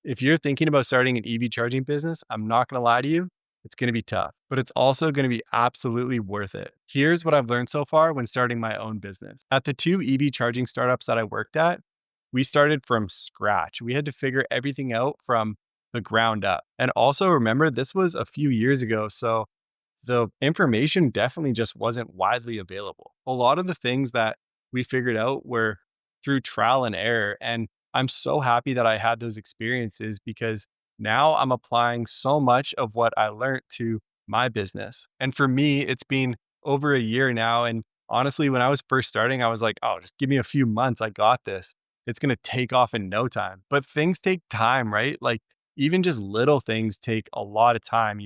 If you're thinking about starting an EV charging business, I'm not going to lie to you, it's going to be tough, but it's also going to be absolutely worth it. Here's what I've learned so far when starting my own business. At the two EV charging startups that I worked at, we started from scratch. We had to figure everything out from the ground up. And also remember, this was a few years ago. So the information definitely just wasn't widely available. A lot of the things that we figured out were through trial and error. And I'm so happy that I had those experiences because now I'm applying so much of what I learned to my business. And for me, it's been over a year now. And honestly, when I was first starting, I was like, oh, just give me a few months. I got this. It's going to take off in no time. But things take time, right? Like even just little things take a lot of time,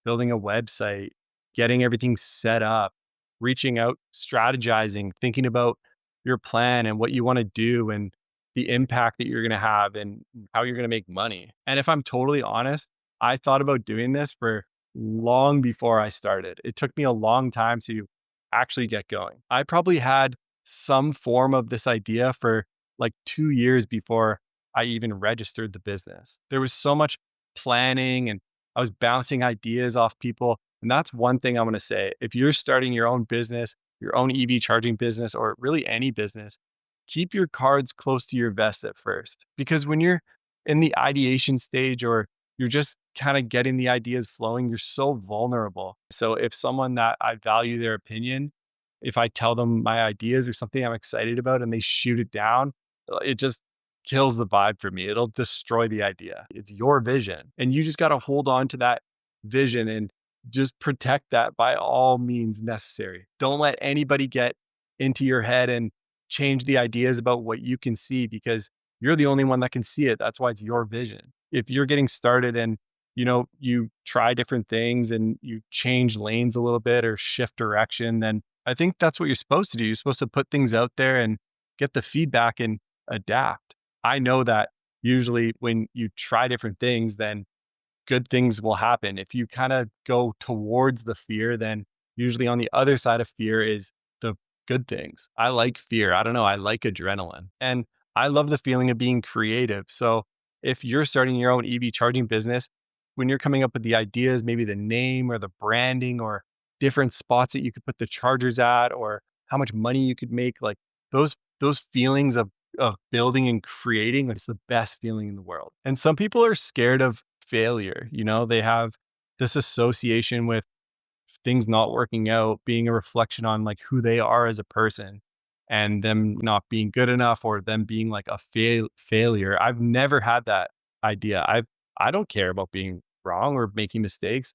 building a website, getting everything set up, reaching out, strategizing, thinking about your plan and what you want to do and the impact that you're going to have and how you're going to make money. And if I'm totally honest, I thought about doing this for long before I started. It took me a long time to actually get going. I probably had some form of this idea for like 2 years before I even registered the business. There was so much planning and I was bouncing ideas off people. And that's one thing I'm going to say. If you're starting your own business, your own EV charging business, or really any business, keep your cards close to your vest at first. Because when you're in the ideation stage or you're just kind of getting the ideas flowing, you're so vulnerable. So if someone that I value their opinion, if I tell them my ideas or something I'm excited about and they shoot it down, it just kills the vibe for me. It'll destroy the idea. It's your vision. And you just got to hold on to that vision and just protect that by all means necessary. Don't let anybody get into your head and change the ideas about what you can see because you're the only one that can see it. That's why it's your vision. If you're getting started and you try different things and you change lanes a little bit or shift direction, then I think that's what you're supposed to do. You're supposed to put things out there and get the feedback and adapt. I know that usually when you try different things, then good things will happen. If you kind of go towards the fear, then usually on the other side of fear is the good things. I like fear. I don't know. I like adrenaline. And I love the feeling of being creative. So if you're starting your own EV charging business, when you're coming up with the ideas, maybe the name or the branding or different spots that you could put the chargers at or how much money you could make, like those feelings of building and creating, it's the best feeling in the world. And some people are scared of failure. They have this association with things not working out being a reflection on like who they are as a person and them not being good enough or them being like a failure. I've never had that idea. I don't care about being wrong or making mistakes.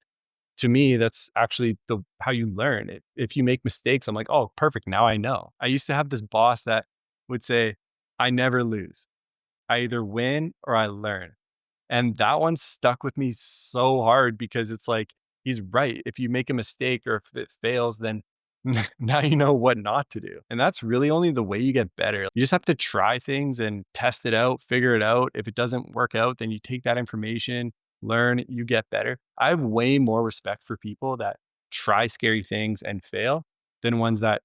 To me, that's actually how you learn. If you make mistakes, I'm like, oh, perfect. Now I know. I used to have this boss that would say, I never lose. I either win or I learn. And that one stuck with me so hard because it's like, he's right. If you make a mistake or if it fails, then now you know what not to do. And that's really only the way you get better. You just have to try things and test it out, figure it out. If it doesn't work out, then you take that information, learn, you get better. I have way more respect for people that try scary things and fail than ones that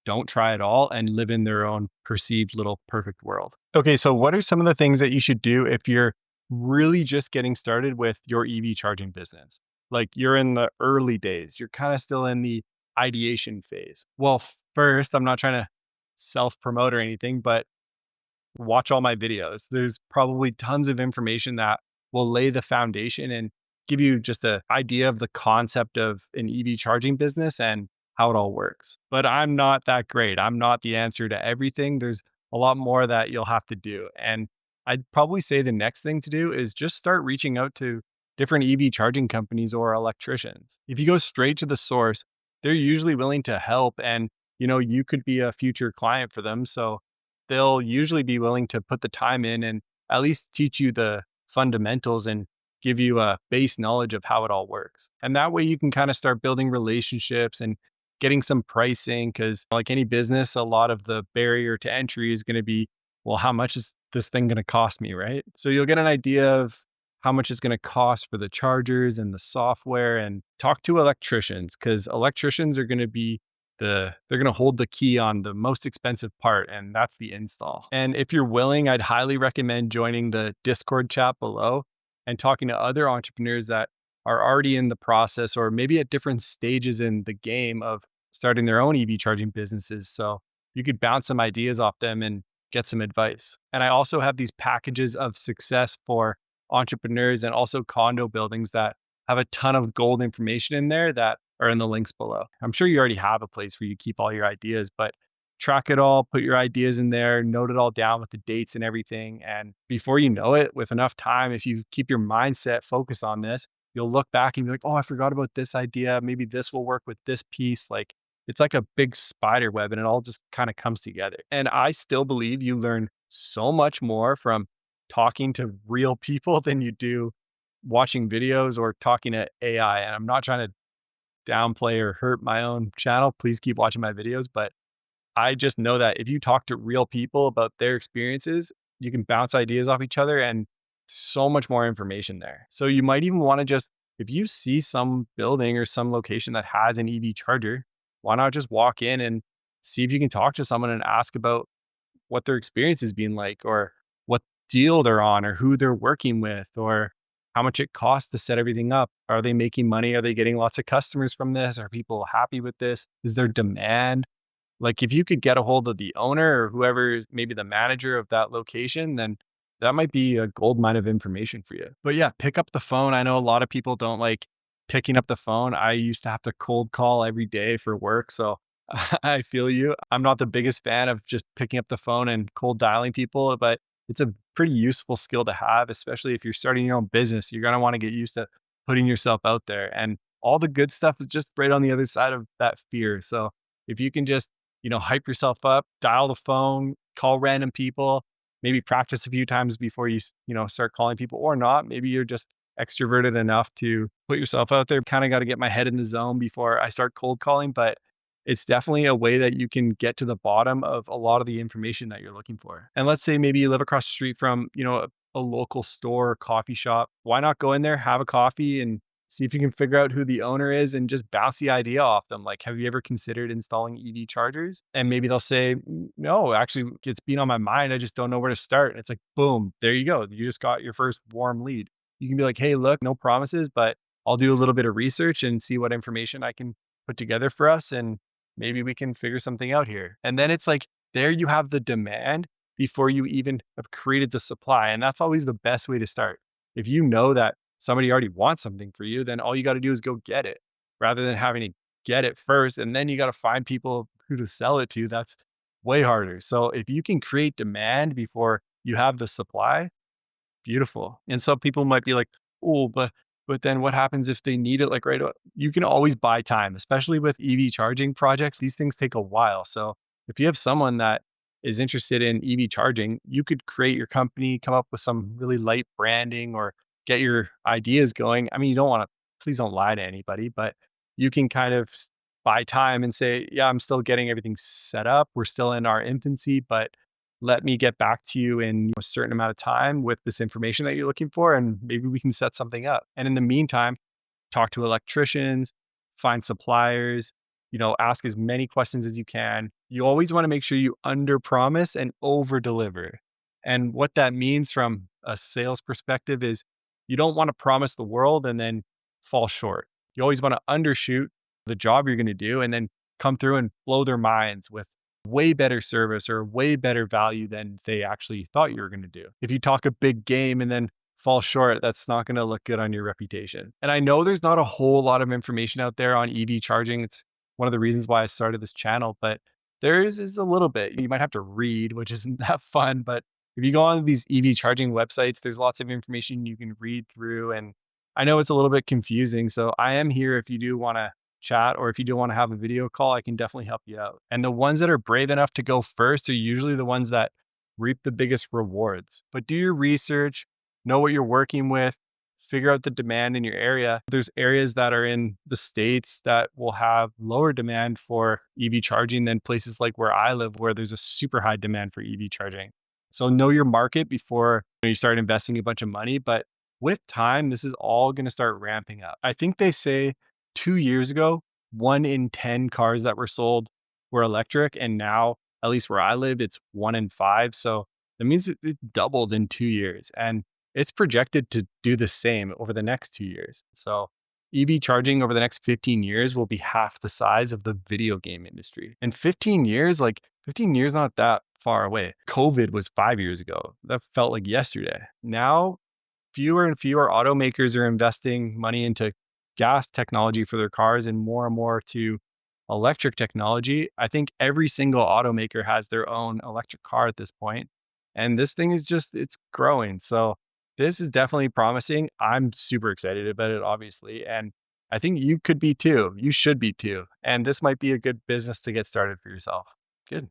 don't try at all and live in their own perceived little perfect world. Okay, so what are some of the things that you should do if you're really just getting started with your EV charging business? Like you're in the early days, you're kind of still in the ideation phase. Well, first, I'm not trying to self promote or anything, but watch all my videos. There's probably tons of information that will lay the foundation and give you just an idea of the concept of an EV charging business and how it all works. But I'm not that great. I'm not the answer to everything. There's a lot more that you'll have to do. And I'd probably say the next thing to do is just start reaching out to different EV charging companies or electricians. If you go straight to the source, they're usually willing to help and you could be a future client for them. So they'll usually be willing to put the time in and at least teach you the fundamentals and give you a base knowledge of how it all works. And that way you can kind of start building relationships and getting some pricing because like any business, a lot of the barrier to entry is going to be, well, how much is this thing going to cost me, right? So you'll get an idea of how much it's going to cost for the chargers and the software and talk to electricians because electricians are going to be they're going to hold the key on the most expensive part, and that's the install. And if you're willing, I'd highly recommend joining the Discord chat below and talking to other entrepreneurs that are already in the process or maybe at different stages in the game of starting their own EV charging businesses. So you could bounce some ideas off them and get some advice. And I also have these packages of success for entrepreneurs and also condo buildings that have a ton of gold information in there that are in the links below. I'm sure you already have a place where you keep all your ideas, but track it all, put your ideas in there, note it all down with the dates and everything. And before you know it, with enough time, if you keep your mindset focused on this, you'll look back and be like, oh, I forgot about this idea. Maybe this will work with this piece. Like it's like a big spider web and it all just kind of comes together. And I still believe you learn so much more from talking to real people than you do watching videos or talking to AI. And I'm not trying to downplay or hurt my own channel. Please keep watching my videos. But I just know that if you talk to real people about their experiences, you can bounce ideas off each other and so much more information there. So you might even want to just, if you see some building or some location that has an EV charger, why not just walk in and see if you can talk to someone and ask about what their experience has been like, or what deal they're on, or who they're working with, or how much it costs to set everything up. Are they making money? Are they getting lots of customers from this? Are people happy with this? Is there demand? Like if you could get a hold of the owner or whoever is maybe the manager of that location, then that might be a gold mine of information for you. But yeah, pick up the phone. I know a lot of people don't like picking up the phone. I used to have to cold call every day for work. So I feel you. I'm not the biggest fan of just picking up the phone and cold dialing people, but it's a pretty useful skill to have, especially if you're starting your own business. You're going to want to get used to putting yourself out there. And all the good stuff is just right on the other side of that fear. So if you can just, hype yourself up, dial the phone, call random people, maybe practice a few times before you start calling people, or not. Maybe you're just extroverted enough to put yourself out there. Kind of got to get my head in the zone before I start cold calling, but it's definitely a way that you can get to the bottom of a lot of the information that you're looking for. And let's say maybe you live across the street from, a local store or coffee shop. Why not go in there, have a coffee, and see if you can figure out who the owner is and just bounce the idea off them. Like, have you ever considered installing EV chargers? And maybe they'll say, no, actually, it's been on my mind. I just don't know where to start. And it's like, boom, there you go. You just got your first warm lead. You can be like, hey, look, no promises, but I'll do a little bit of research and see what information I can put together for us. And maybe we can figure something out here. And then it's like, there you have the demand before you even have created the supply. And that's always the best way to start. If you know that somebody already wants something for you, then all you got to do is go get it rather than having to get it first. And then you got to find people who to sell it to. That's way harder. So if you can create demand before you have the supply, beautiful. And some people might be like, oh, but then what happens if they need it like right away? You can always buy time, especially with EV charging projects. These things take a while. So if you have someone that is interested in EV charging, you could create your company, come up with some really light branding or get your ideas going. I mean, you don't want to, please don't lie to anybody, but you can kind of buy time and say, yeah, I'm still getting everything set up. We're still in our infancy, but let me get back to you in a certain amount of time with this information that you're looking for, and maybe we can set something up. And in the meantime, talk to electricians, find suppliers, ask as many questions as you can. You always want to make sure you under promise and over deliver. And what that means from a sales perspective is you don't want to promise the world and then fall short. You always want to undershoot the job you're going to do and then come through and blow their minds with way better service or way better value than they actually thought you were going to do. If you talk a big game and then fall short, that's not going to look good on your reputation. And I know there's not a whole lot of information out there on EV charging. It's one of the reasons why I started this channel, but there is a little bit. You might have to read, which isn't that fun, but if you go on these EV charging websites, there's lots of information you can read through. And I know it's a little bit confusing. So I am here if you do want to chat or if you do want to have a video call, I can definitely help you out. And the ones that are brave enough to go first are usually the ones that reap the biggest rewards. But do your research, know what you're working with, figure out the demand in your area. There's areas that are in the States that will have lower demand for EV charging than places like where I live, where there's a super high demand for EV charging. So know your market before you start investing a bunch of money. But with time, this is all going to start ramping up. I think they say 2 years ago, 1 in 10 cars that were sold were electric. And now, at least where I live, it's 1 in 5. So that means it doubled in 2 years. And it's projected to do the same over the next 2 years. So EV charging over the next 15 years will be half the size of the video game industry. And 15 years, like 15 years, not that far away. COVID was 5 years ago. That felt like yesterday. Now, fewer and fewer automakers are investing money into gas technology for their cars and more to electric technology. I think every single automaker has their own electric car at this point. And this thing is just, it's growing. So this is definitely promising. I'm super excited about it, obviously. And I think you could be too. You should be too. And this might be a good business to get started for yourself. Good.